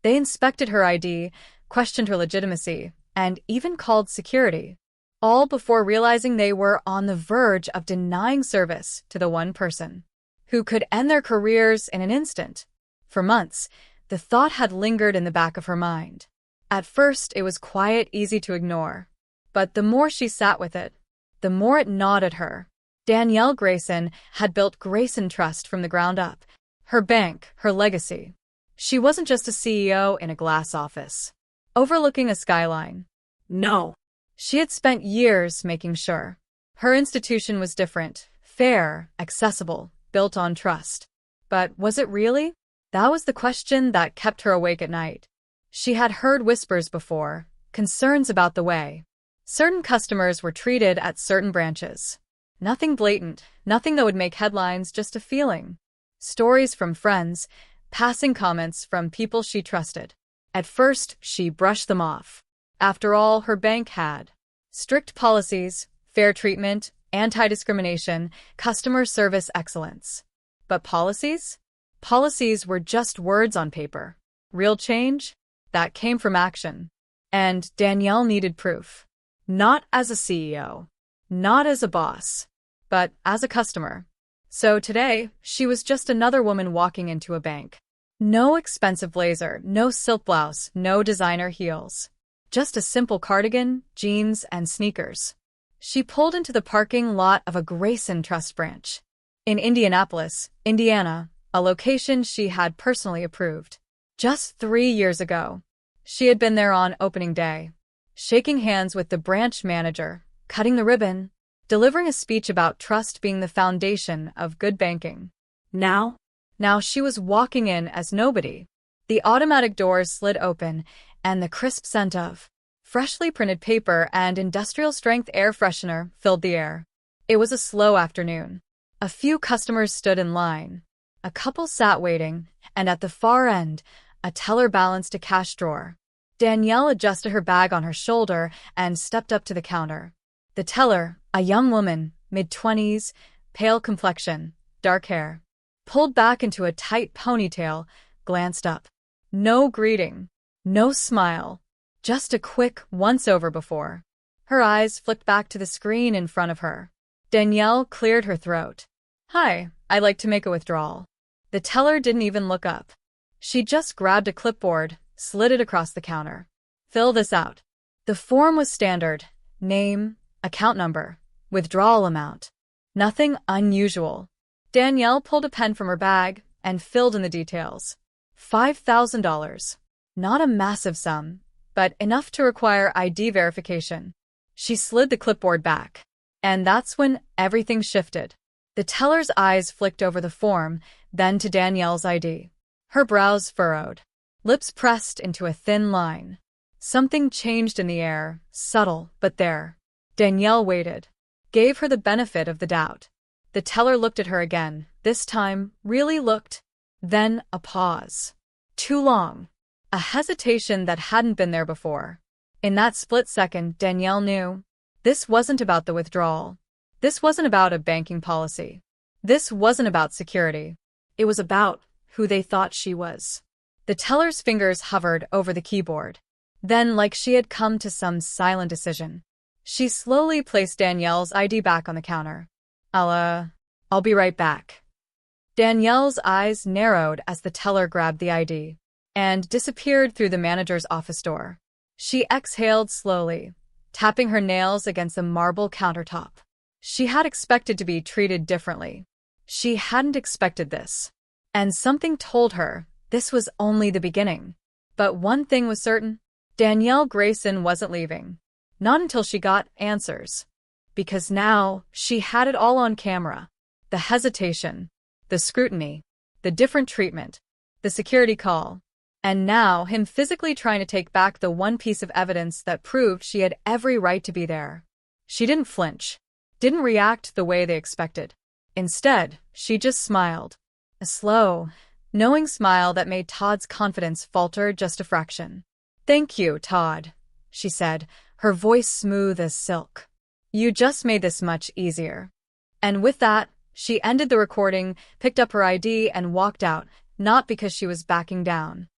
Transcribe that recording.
They inspected her ID, questioned her legitimacy, and even called security, all before realizing they were on the verge of denying service to the one person who could end their careers in an instant. For months, the thought had lingered in the back of her mind. At first, it was quiet, easy to ignore. But the more she sat with it, the more it gnawed at her. Danielle Grayson had built Grayson Trust from the ground up. Her bank, her legacy. She wasn't just a CEO in a glass office, overlooking a skyline. No. She had spent years making sure. Her institution was different, fair, accessible, built on trust. But was it really? That was the question that kept her awake at night. She had heard whispers before, concerns about the way certain customers were treated at certain branches. Nothing blatant, nothing that would make headlines, just a feeling. Stories from friends, passing comments from people she trusted. At first, she brushed them off. After all, her bank had strict policies, fair treatment, anti-discrimination, customer service excellence. But policies? Policies were just words on paper. Real change? That came from action. And Danielle needed proof. Not as a CEO, not as a boss, but as a customer. So today, she was just another woman walking into a bank. No expensive blazer, no silk blouse, no designer heels. Just a simple cardigan, jeans, and sneakers. She pulled into the parking lot of a Grayson Trust branch in Indianapolis, Indiana, a location she had personally approved. Just 3 years ago, she had been there on opening day, shaking hands with the branch manager, cutting the ribbon, delivering a speech about trust being the foundation of good banking. Now she was walking in as nobody. The automatic doors slid open, and the crisp scent of freshly printed paper and industrial-strength air freshener filled the air. It was a slow afternoon. A few customers stood in line. A couple sat waiting, and at the far end, a teller balanced a cash drawer. Danielle adjusted her bag on her shoulder and stepped up to the counter. The teller, a young woman, mid-20s, pale complexion, dark hair, pulled back into a tight ponytail, glanced up. No greeting, no smile, just a quick once-over before. Her eyes flicked back to the screen in front of her. Danielle cleared her throat. "Hi, I'd like to make a withdrawal." The teller didn't even look up. She just grabbed a clipboard, slid it across the counter. "Fill this out." The form was standard. Name, account number, withdrawal amount. Nothing unusual. Danielle pulled a pen from her bag and filled in the details. $5,000. Not a massive sum, but enough to require ID verification. She slid the clipboard back. And that's when everything shifted. The teller's eyes flicked over the form, then to Danielle's ID. Her brows furrowed. Lips pressed into a thin line. Something changed in the air, subtle, but there. Danielle waited. Gave her the benefit of the doubt. The teller looked at her again, this time, really looked. Then a pause. Too long. A hesitation that hadn't been there before. In that split second, Danielle knew. This wasn't about the withdrawal. This wasn't about a banking policy. This wasn't about security. It was about who they thought she was. The teller's fingers hovered over the keyboard. Then, like she had come to some silent decision, she slowly placed Danielle's ID back on the counter. I'll be right back." Danielle's eyes narrowed as the teller grabbed the ID and disappeared through the manager's office door. She exhaled slowly, tapping her nails against the marble countertop. She had expected to be treated differently. She hadn't expected this. And something told her this was only the beginning. But one thing was certain. Danielle Grayson wasn't leaving. Not until she got answers. Because now, she had it all on camera. The hesitation, the scrutiny, the different treatment, the security call. And now, him physically trying to take back the one piece of evidence that proved she had every right to be there. She didn't flinch. Didn't react the way they expected. Instead, she just smiled. A slow, knowing smile that made Todd's confidence falter just a fraction. "Thank you, Todd," she said, her voice smooth as silk. "You just made this much easier." And with that, she ended the recording, picked up her ID, and walked out, not because she was backing down,